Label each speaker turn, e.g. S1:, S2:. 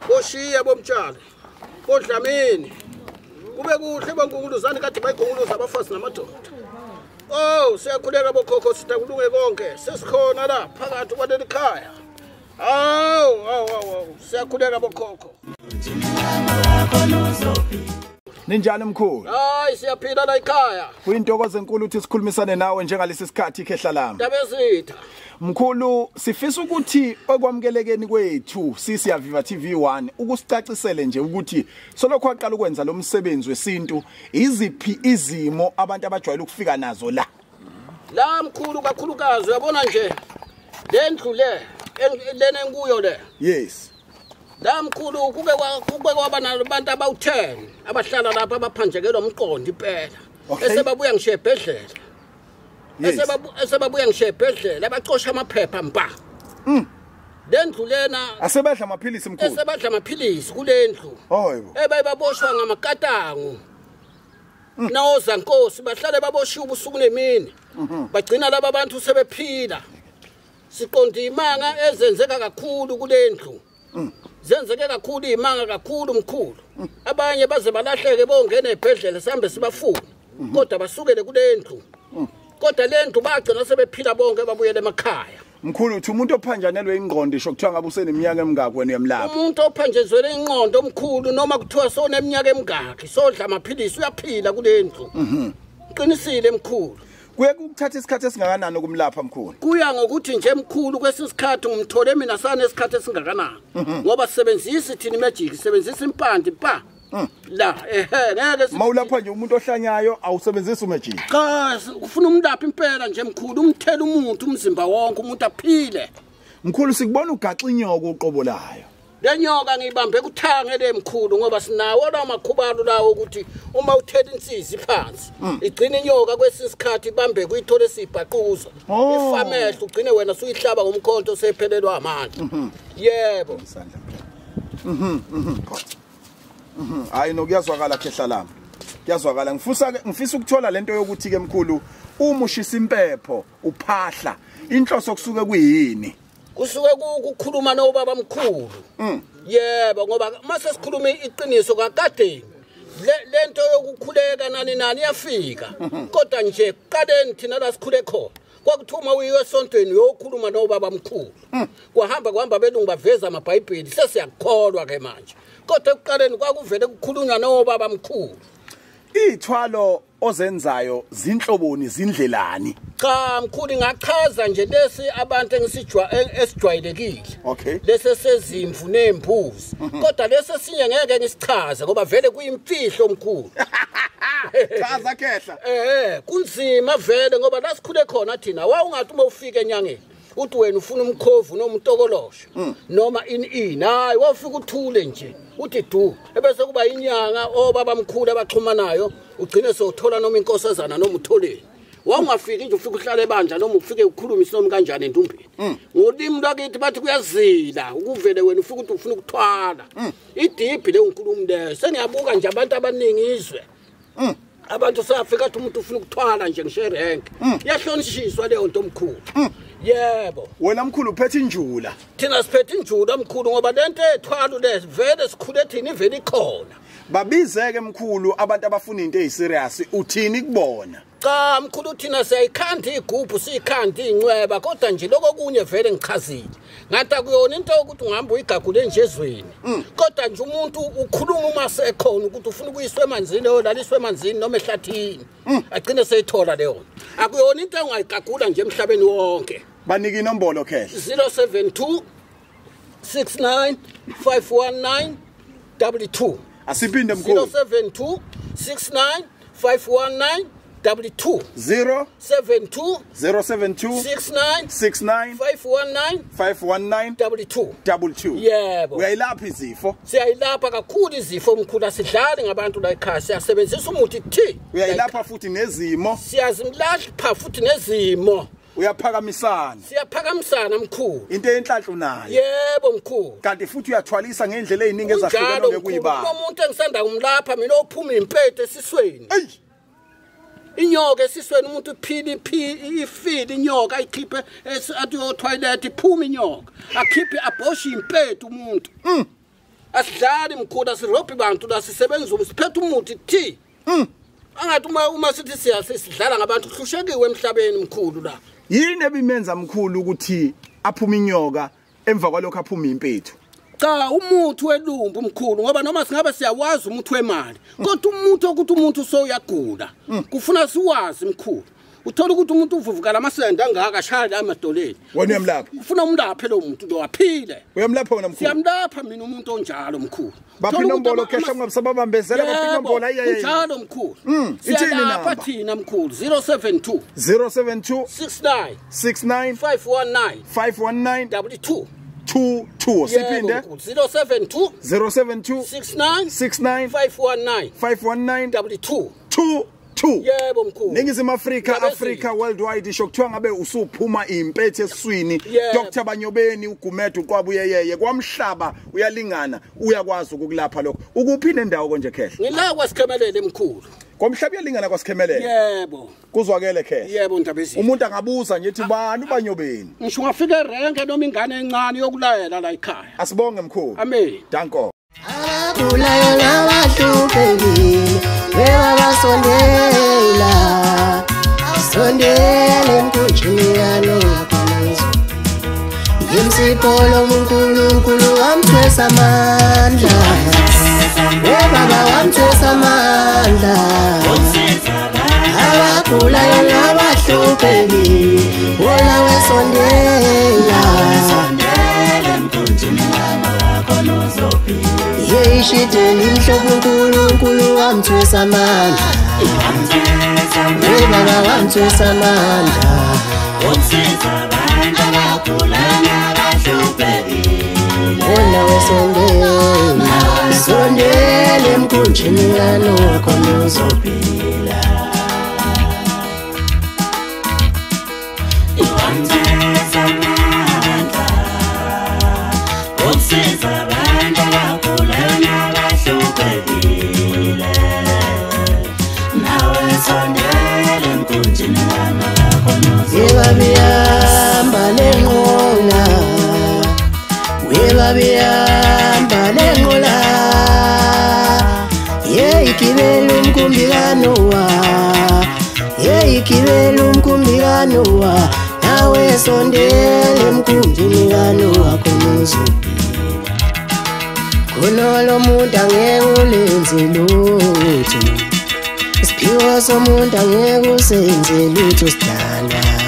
S1: Oshiya bomtshalo kodlamini kube kuhle bonkunguluzane kade bayigunguluza abafazi namadoda. Oh siyakhuleka bokhokho sidakulunge konke sesikhona la phakathi kwaleli khaya. Awu siyakhuleka bokhokho.
S2: Ninjani mkhulu?
S1: Hayi siyaphila la ekhaya.
S2: Kuyintokozo enkulu ukuthi sikhulumisane nawe njengalesi sikhathi ikhehla lami.
S1: Ndabezitha.
S2: Mkhulu sifisa ukuthi okwamukelekeni kwethu sisiya Viva TV1 ukusicacisele nje ukuthi solokho aqala ukwenza lo msebenzi wesintu iziphi izimo abantu abajwayele ukufika nazo la.
S1: La mkhulu kakhulukazi uyabona nje lendlu le lena enkuyo le.
S2: Yes.
S1: La mkhulu kube kwaba nabantu abawu10 abahlala lapha abaphanjekelwa umqondo impela. Esebabuya ngisho ebhedlela. Esebabuya ngisho ebhedlela abacosha amaphepha mpa. Lendlu lena
S2: asebadla amaphilisi mkhulu.
S1: Esebadla amaphilisi kulendlu.
S2: Hayibo.
S1: Baboshwa ngamakatango. Nawoza Nkosi bahlale baboshiwe ubusuku nemini. Bagcina laba bantu sebephila. Siqonda imanga ezenzeka kakhulu kulendlu. Zenzeke kakhulu imanga kakhulu mkhulu. Abanye baze balahleke bongena ebhedlela sihambe sibafuna. Kodwa basukele kulendlu. Kodwa lendlu bagcina sebephila bonke babuyele emakhaya.
S2: Mkhulu uthi umuntu ophanjanelwe ingqondo isho kuthiwa ngabe useneminyaka emingaki wena uyamlapha.
S1: Umuntu ophanjezwe ingqondo omkhulu noma kuthiwa soneminyaka emingaki sodla amaphilisi uyaphila kulendlu. Qinisile mkhulu.
S2: Kuye kuthatha isikhathi esingakanani ukumlapha mkhulu?
S1: Kuya ngokuthi nje mkhulu kwesisikhathi ngimthole mina sana isikhathi esingakanani. Ngoba sisebenzisa thina magic sisebenzisa impande pa. La ngeke
S2: mawulapha nje umuntu ohlanyayo awusebenzisi umagic.
S1: Cha ufuna umlapha impela nje mkhulu umthela umuntu umzimba wonke umuntu aphile.
S2: Mkhulu sikubona ugaxa inyoka uqobolayo.
S1: Le nyoka ngiyibambe kuthange le mkhulu ngoba sinawo la makhubalo lawo ukuthi uma uthela insizi phansi igcina inyoka kwesisikhathi ibambe kuyithole sibhaquzo ifamehlo ugcine wena suyihlaba ngomkhonto sephelelwa amandla. Yebo.
S2: Hayi nokuyazwakala khehla lami. Kuyazwakala ngifisa ukuthola lento yokuthi ke mkhulu uma ushisa impepho uphahla inhloso kusuke kuyini?
S1: Kusuke ukukhuluma nobaba mkhulu. Yebo ngoba mase sikhuluma iqiniso kakade lento yokukhuleka nani iyafika. Kodwa nje qadeni thina la sikhule khona. Kwakuthuma uyiwe esontweni uyokhuluma nobaba mkhulu. Kuhamba belungu baveza amabhayibheli sesiyakholwa ke manje. Kodwa ekuqaleni kwakuvele kukhulunywa nobaba mkhulu.
S2: Ithwalo ozenzayo zinhloboni zindlelani?
S1: Cha mkhulu ngachaza nje lesi abantu esijwayelekile.
S2: Okay.
S1: Lesi sezimvu nembuzi. Kodwa lesi sinye ngeke ngisichaze ngoba vele kuyimfihlo mkhulu.
S2: Chaza khehla.
S1: Kunzima vele ngoba la sikhule khona thina wawungathi uma ufika enyangeni uthi wena ufuna umkhovu noma umtokolosho noma ini hayi wafika uthule nje uthi du ebese kuba inyanga obaba mkhulu abaxhumanayo ugcine sewuthola noma inkosazana noma utholeni wawungafiki nje ufika uhlale ebandla noma ufike ukukhuluma isomo kanjani entumbeni ngolimi lwakithi bathi kuyazila ukuvele wena ufika ukuthi ufuna ukuthwala idibhi le unkulumo le sengiyabuka nje abantu abaningi izwe abantu safika athi umuntu ufuna ukuthwala nje ngishe rank yahlonishiswa leyo nto omkhulu. Yebo.
S2: Wena mkhulu uphethe injula.
S1: Thina siphethe injula mkhulu ngoba lento ethwalo lesi vele sikhule thina iveli khona.
S2: Babizeke mkhulu abantu abafuna into eziserious uthini kubona?
S1: Cha mkhulu thina siyayikhanda igubhu siyikhanda incweba kodwa nje lokho kunye vele ngichazile. Ngathi akuyona into ukuthi ungihamba uyigagule nje ezweni. Kodwa nje umuntu ukhuluma uma sekhona ukuthi ufuna ukuyiswa emanzini oyolaliswa emanzini noma ehlathini. Agcine seyithola leyo. Akuyona into ongayigagula nje emhlabeni wonke.
S2: Banike inombolo khehla.
S1: 072 69 519 22.
S2: Asiphinde mkhulu.
S1: 072 69 519 22
S2: 072
S1: 69 519
S2: 22.
S1: Yebo.
S2: Uyayilapha izifo?
S1: Siyayilapha kakhulu izifo omkhulu asidlali ngabantu la ekhaya siyasebenzisa umuthi thi.
S2: Uyayilapha futhi nezimo?
S1: Siyazimlapha futhi nezimo.
S2: uyaphakamisana
S1: siyaphakamisana mkhulu
S2: into enhlanhla nayo
S1: yebo mkhulu
S2: kanti futhi uyathwalisa ngendlela eziningi ezahlukene okuyibala
S1: umuntu engisanda kumlapha mina ophuma impethu esisweni
S2: hey
S1: inyoka esisweni umuntu uphili ifeed inyoka ayikhiphe athi yo toilet iphuma inyoka akhiphe aboshe impethu umuntu asidlali mkhulu asirobhi bantu lasisebenza siphethe umuthi thi angathi uma sithi siyasidlala ngabantu hlushekiwe emhlabeni mkhulu la
S2: yini ebimenza mkhulu ukuthi aphuma inyoka emva kwalokho aphuma impethu
S1: cha umuthi welumbu mkhulu ngoba noma singabe siyawazi umuthi wemali kodwa umuthi ukuthi umuntu so uyagula kufuna siwazi mkhulu uthola ukuthi umuntu uvuvuka lamasenda angaka ashaya amadoleni
S2: wena uyamlapha
S1: ufuna umlaphe lo muntu lo aphile
S2: uyamlapha wena mkhulu
S1: siyamlapha mina umuntu onjalo mkhulu
S2: baphi nombolo khehla ngabasababambezela baphi nombolo ayayay
S1: njalo mkhulu
S2: ithini
S1: siyalapha thina mkhulu 072 69 519
S2: 519 22 siphinde
S1: 072
S2: 69 519 22
S1: yebo mkhulu
S2: Ningizimu Africa worldwide isho kuthiwa ngabe usuphuma impethu esiswini Dr Banyobeni uGumede uqwaba uyeyeye kwamhlaba uyalingana uyakwazi ukukulapha lokho ukuphinde ndawo konje khehla
S1: ngila kwasikhemelele mkhulu
S2: komhlaba uyalingana kwasikhemelele
S1: yebo
S2: kuzwakele khehla
S1: yebo Ndabezile
S2: umuntu angabuza nje ethi bani uBanyobeni
S1: ngisho ngafika erenke noma ingane encane yokulayela la ekhaya
S2: asibonge mkhulu
S1: amen
S2: danko
S3: Akulayo nabahlupekile weba basondela sondele mkunjini yalo yakhonzo yimsipolo uNkulunkulu wamthwesa amandla webaba wamthwesa amandla akulayo nabahlupekile wona wesondela mkunjini yalo yakhonzo Yeshiteli mhlobo uNkulunkulu wamthwesa amandla Baba wamthwesa amandla Umsiza abantu abagula nabahluphekile Wona wesondela sondele mkunjini yalo khona uzophila Wamthwesa amandla Umsiza abantu abagula Webabiyamba lenqola Webabiyamba lenqola Yeyigibela umkumbikano wa Yeyigibela umkumbikano wa nawe sondele mkunjini kano wakhonozo Kunolo muntu angeke ulenze lutho Siphiwo somuntu angeke usenze lutho sidala